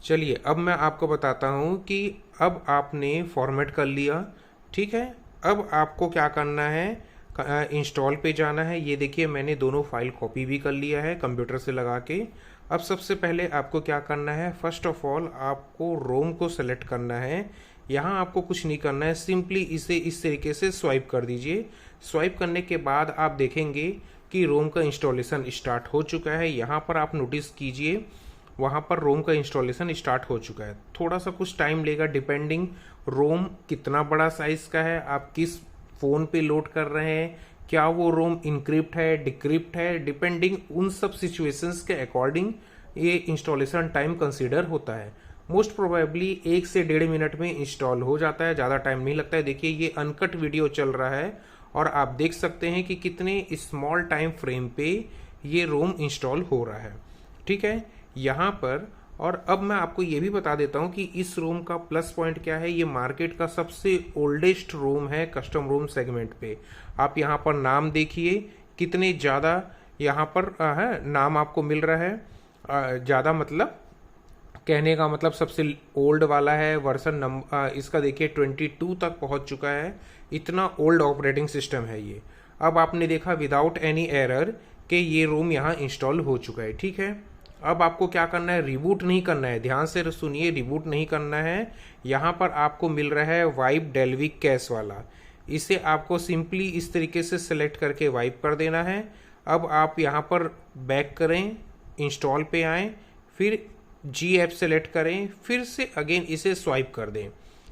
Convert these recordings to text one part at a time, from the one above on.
चलिए अब मैं आपको बताता हूँ कि अब आपने फॉर्मेट कर लिया, ठीक है। अब आपको क्या करना है, इंस्टॉल पे जाना है। ये देखिए मैंने दोनों फाइल कॉपी भी कर लिया है कंप्यूटर से लगा के। अब सबसे पहले आपको क्या करना है, फर्स्ट ऑफ ऑल आपको रोम को सेलेक्ट करना है। यहाँ आपको कुछ नहीं करना है, सिंपली इसे इस तरीके से स्वाइप कर दीजिए। स्वाइप करने के बाद आप देखेंगे कि रोम का इंस्टॉलेशन स्टार्ट हो चुका है। यहाँ पर आप नोटिस कीजिए, वहाँ पर रोम का इंस्टॉलेशन स्टार्ट हो चुका है। थोड़ा सा कुछ टाइम लेगा डिपेंडिंग रोम कितना बड़ा साइज का है, आप किस फ़ोन पे लोड कर रहे हैं, क्या वो रोम इनक्रिप्ट है डिक्रिप्ट है, डिपेंडिंग उन सब सिचुएशंस के अकॉर्डिंग ये इंस्टॉलेशन टाइम कंसीडर होता है। मोस्ट प्रोबेबली 1 से 1.5 मिनट में इंस्टॉल हो जाता है, ज़्यादा टाइम नहीं लगता है। देखिए ये अनकट वीडियो चल रहा है और आप देख सकते हैं कि कितने स्मॉल टाइम फ्रेम पे ये रोम इंस्टॉल हो रहा है, ठीक है यहाँ पर। और अब मैं आपको ये भी बता देता हूँ कि इस रोम का प्लस पॉइंट क्या है। ये मार्केट का सबसे ओल्डेस्ट रोम है कस्टम रोम सेगमेंट पे। आप यहाँ पर नाम देखिए कितने ज़्यादा यहाँ पर है नाम आपको मिल रहा है। ज़्यादा मतलब कहने का मतलब सबसे ओल्ड वाला है, वर्जन नंबर इसका देखिए 22 तक पहुंच चुका है। इतना ओल्ड ऑपरेटिंग सिस्टम है ये। अब आपने देखा विदाउट एनी एरर कि ये रोम यहाँ इंस्टॉल हो चुका है, ठीक है। अब आपको क्या करना है, रिबूट नहीं करना है, ध्यान से सुनिए, रिबूट नहीं करना है। यहाँ पर आपको मिल रहा है वाइप डेल्विक कैश वाला, इसे आपको सिंपली इस तरीके से सिलेक्ट करके वाइप कर देना है। अब आप यहाँ पर बैक करें, इंस्टॉल पे आएँ, फिर जी ऐप सेलेक्ट करें, फिर से अगेन इसे स्वाइप कर दें।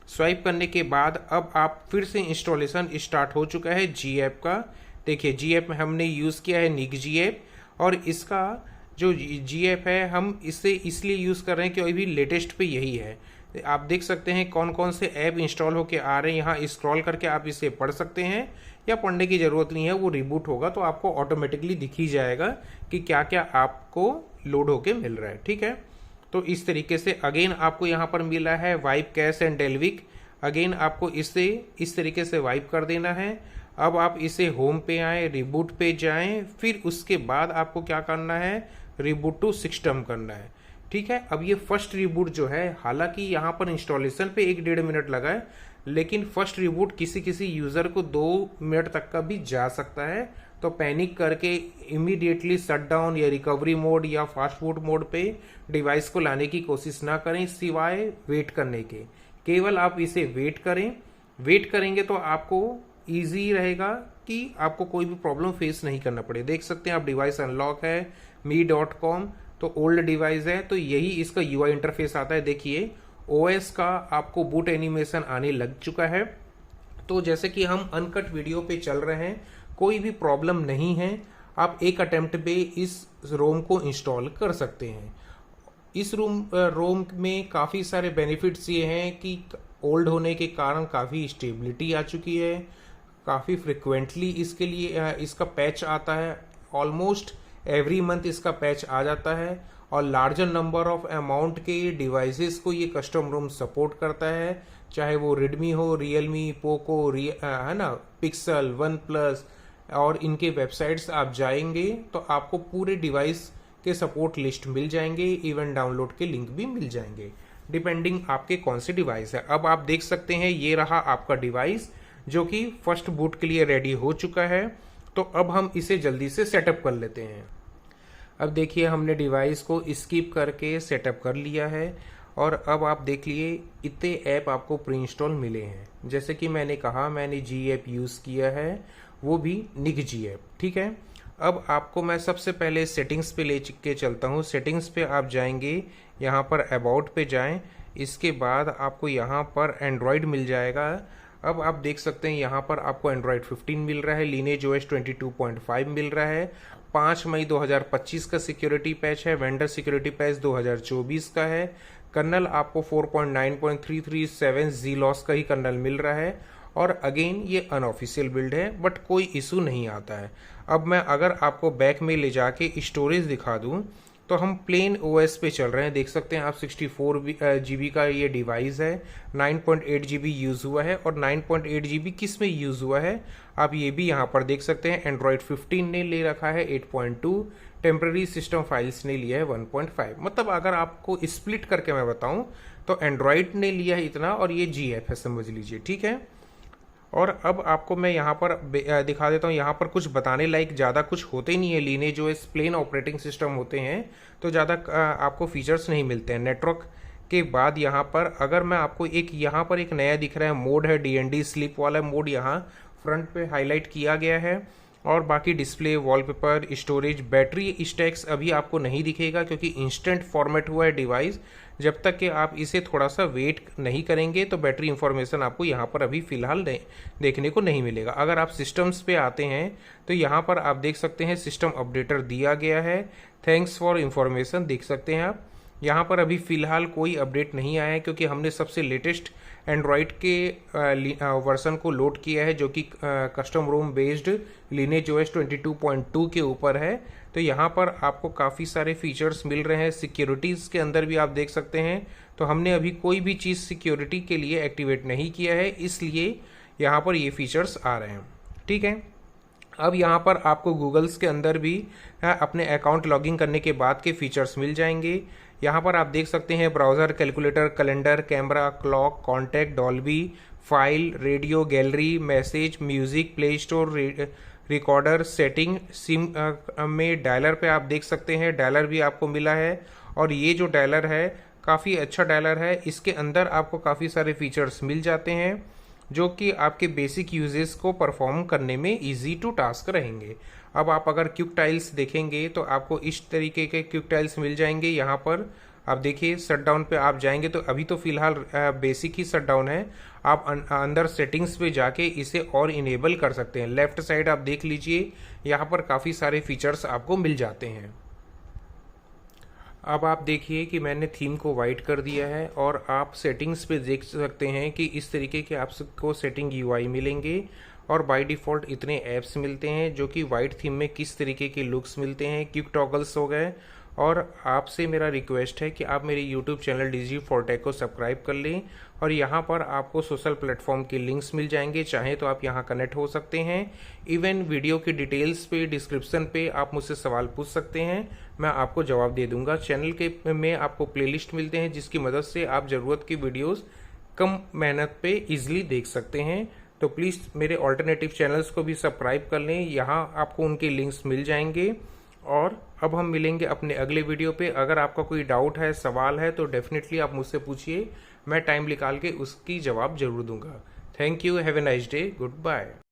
स्वाइप करने के बाद अब आप फिर से इंस्टॉलेशन स्टार्ट हो चुका है जी ऐप का। देखिए जी ऐप में हमने यूज़ किया है निक जी ऐप, और इसका जो जी ऐप है हम इसे इसलिए यूज़ कर रहे हैं कि अभी लेटेस्ट पे यही है। आप देख सकते हैं कौन कौन से ऐप इंस्टॉल होके आ रहे हैं, यहाँ स्क्रॉल करके आप इसे पढ़ सकते हैं, या पढ़ने की ज़रूरत नहीं है, वो रिबूट होगा तो आपको ऑटोमेटिकली दिख ही जाएगा कि क्या क्या आपको लोड होके मिल रहा है, ठीक है। तो इस तरीके से अगेन आपको यहाँ पर मिला है wipe cash and Dalvik, again आपको इसे इस तरीके से वाइप कर देना है। अब आप इसे होम पे आएँ, रिबूट पे जाएं, फिर उसके बाद आपको क्या करना है, रिबूट टू सिस्टम करना है, ठीक है। अब ये फर्स्ट रिबूट जो है, हालांकि यहाँ पर इंस्टॉलेशन पे 1-1.5 मिनट लगा है, लेकिन फर्स्ट रिबूट किसी किसी यूज़र को 2 मिनट तक का भी जा सकता है। तो पैनिक करके इमीडिएटली शट डाउन या रिकवरी मोड या फास्ट फूड मोड पे डिवाइस को लाने की कोशिश ना करें, सिवाय वेट करने के। केवल आप इसे वेट करें, वेट करेंगे तो आपको ईजी रहेगा कि आपको कोई भी प्रॉब्लम फेस नहीं करना पड़े। देख सकते हैं आप डिवाइस अनलॉक है me.com, तो ओल्ड डिवाइस है, तो यही इसका यूआई इंटरफेस आता है। देखिए ओएस का आपको बूट एनिमेशन आने लग चुका है। तो जैसे कि हम अनकट वीडियो पे चल रहे हैं, कोई भी प्रॉब्लम नहीं है, आप एक अटेम्प्ट पे इस रोम को इंस्टॉल कर सकते हैं। इस रोम में काफ़ी सारे बेनिफिट्स ये हैं कि ओल्ड होने के कारण काफ़ी स्टेबिलिटी आ चुकी है, काफ़ी फ्रिक्वेंटली इसके लिए इसका पैच आता है, ऑलमोस्ट एवरी मंथ इसका पैच आ जाता है, और लार्जर नंबर ऑफ अमाउंट के डिवाइसेस को ये कस्टम रोम सपोर्ट करता है, चाहे वो रेडमी हो, रियलमी, पोको, है ना, पिक्सल, वन प्लस, और इनके वेबसाइट्स आप जाएंगे तो आपको पूरे डिवाइस के सपोर्ट लिस्ट मिल जाएंगे, इवन डाउनलोड के लिंक भी मिल जाएंगे, डिपेंडिंग आपके कौन से डिवाइस है। अब आप देख सकते हैं ये रहा आपका डिवाइस जो कि फर्स्ट बूट के लिए रेडी हो चुका है। तो अब हम इसे जल्दी से सेटअप कर लेते हैं। अब देखिए हमने डिवाइस को स्किप करके सेटअप कर लिया है, और अब आप देख लिए इतने ऐप आपको प्री इंस्टॉल मिले हैं। जैसे कि मैंने कहा मैंने जी ऐप यूज़ किया है, वो भी निक जी ऐप, ठीक है। अब आपको मैं सबसे पहले सेटिंग्स पे ले के चलता हूँ। सेटिंग्स पे आप जाएंगे, यहाँ पर अबाउट पे जाएं, इसके बाद आपको यहाँ पर एंड्रॉयड मिल जाएगा। अब आप देख सकते हैं यहाँ पर आपको एंड्रॉयड 15 मिल रहा है, लीनेज ओएस 22.5 मिल रहा है। 5 मई 2025 का सिक्योरिटी पैच है, वेंडर सिक्योरिटी पैच 2024 का है। कर्नल आपको 4.9.337 जी-लॉस का ही कर्नल मिल रहा है, और अगेन ये अनऑफिशियल बिल्ड है, बट कोई इशू नहीं आता है। अब मैं अगर आपको बैक में ले जाके स्टोरेज दिखा दूं, तो हम प्लेन ओएस पे चल रहे हैं। देख सकते हैं आप 64 GB का ये डिवाइस है, 9.8 GB यूज़ हुआ है, और 9.8 GB किस में यूज़ हुआ है आप ये भी यहाँ पर देख सकते हैं। एंड्रॉयड 15 ने ले रखा है 8.2, टेम्प्रेरी सिस्टम फाइल्स ने लिया है 1.5। मतलब अगर आपको स्प्लिट करके मैं बताऊं तो एंड्रॉयड ने लिया है इतना और ये GF है, समझ लीजिए, ठीक है। और अब आपको मैं यहाँ पर दिखा देता हूँ। यहाँ पर कुछ बताने लायक ज़्यादा कुछ होते नहीं है। लीने जो है प्लेन ऑपरेटिंग सिस्टम होते हैं तो ज़्यादा आपको फीचर्स नहीं मिलते हैं। नेटवर्क के बाद यहाँ पर अगर मैं आपको यहाँ पर एक नया दिख रहा है मोड है, DND स्लीप वाला मोड यहाँ फ्रंट पे हाईलाइट किया गया है। और बाकी display, wallpaper, storage, battery stacks अभी आपको नहीं दिखेगा क्योंकि इंस्टेंट फॉर्मेट हुआ है डिवाइस। जब तक कि आप इसे थोड़ा सा वेट नहीं करेंगे तो बैटरी इंफॉर्मेशन आपको यहाँ पर अभी फ़िलहाल देखने को नहीं मिलेगा। अगर आप सिस्टम्स पे आते हैं तो यहाँ पर आप देख सकते हैं सिस्टम अपडेटर दिया गया है, थैंक्स फॉर इंफॉर्मेशन देख सकते हैं आप। यहाँ पर अभी फ़िलहाल कोई अपडेट नहीं आया है क्योंकि हमने सबसे लेटेस्ट एंड्रॉयड के वर्सन को लोड किया है जो कि custom ROM based lineage OS 22.2 के ऊपर है। तो यहाँ पर आपको काफ़ी सारे फीचर्स मिल रहे हैं। सिक्योरिटीज़ के अंदर भी आप देख सकते हैं। तो हमने अभी कोई भी चीज़ सिक्योरिटी के लिए एक्टिवेट नहीं किया है, इसलिए यहाँ पर ये फीचर्स आ रहे हैं, ठीक है। अब यहाँ पर आपको गूगल्स के अंदर भी अपने अकाउंट लॉगिन करने के बाद के फीचर्स मिल जाएंगे। यहाँ पर आप देख सकते हैं browser, calculator, calendar, camera, clock, contact, Dolby, file, radio, gallery, message, music, play store, recorder, setting, SIM में डायलर पे आप देख सकते हैं डायलर भी आपको मिला है। और ये जो डायलर है काफ़ी अच्छा डायलर है, इसके अंदर आपको काफ़ी सारे फीचर्स मिल जाते हैं जो कि आपके बेसिक यूजेस को परफॉर्म करने में इजी टू टास्क रहेंगे। अब आप अगर क्विक टाइल्स देखेंगे तो आपको इस तरीके के क्विक टाइल्स मिल जाएंगे। यहाँ पर आप देखिए शटडाउन पे आप जाएंगे तो अभी तो फिलहाल बेसिक ही शटडाउन है। आप अंदर सेटिंग्स पे जाके इसे और इनेबल कर सकते हैं। लेफ्ट साइड आप देख लीजिए, यहाँ पर काफ़ी सारे फीचर्स आपको मिल जाते हैं। अब आप देखिए कि मैंने थीम को वाइट कर दिया है और आप सेटिंग्स पे देख सकते हैं कि इस तरीके के आपको सेटिंग UI मिलेंगे और बाय डिफ़ॉल्ट इतने ऐप्स मिलते हैं जो कि वाइट थीम में किस तरीके के लुक्स मिलते हैं। क्विक टॉगल्स हो गए। और आपसे मेरा रिक्वेस्ट है कि आप मेरे YouTube चैनल DG Fortech को सब्सक्राइब कर लें और यहाँ पर आपको सोशल प्लेटफॉर्म के लिंक्स मिल जाएंगे, चाहे तो आप यहाँ कनेक्ट हो सकते हैं। इवन वीडियो की डिटेल्स पे, डिस्क्रिप्शन पे आप मुझसे सवाल पूछ सकते हैं, मैं आपको जवाब दे दूंगा। चैनल के में आपको प्लेलिस्ट मिलते हैं जिसकी मदद से आप ज़रूरत की वीडियोज़ कम मेहनत पे ईजिली देख सकते हैं। तो प्लीज़ मेरे ऑल्टरनेटिव चैनल्स को भी सब्सक्राइब कर लें, यहाँ आपको उनके लिंक्स मिल जाएंगे। और अब हम मिलेंगे अपने अगले वीडियो पे। अगर आपका कोई डाउट है, सवाल है तो डेफिनेटली आप मुझसे पूछिए, मैं टाइम निकाल के उसकी जवाब जरूर दूंगा। Thank you, have a nice day, good bye.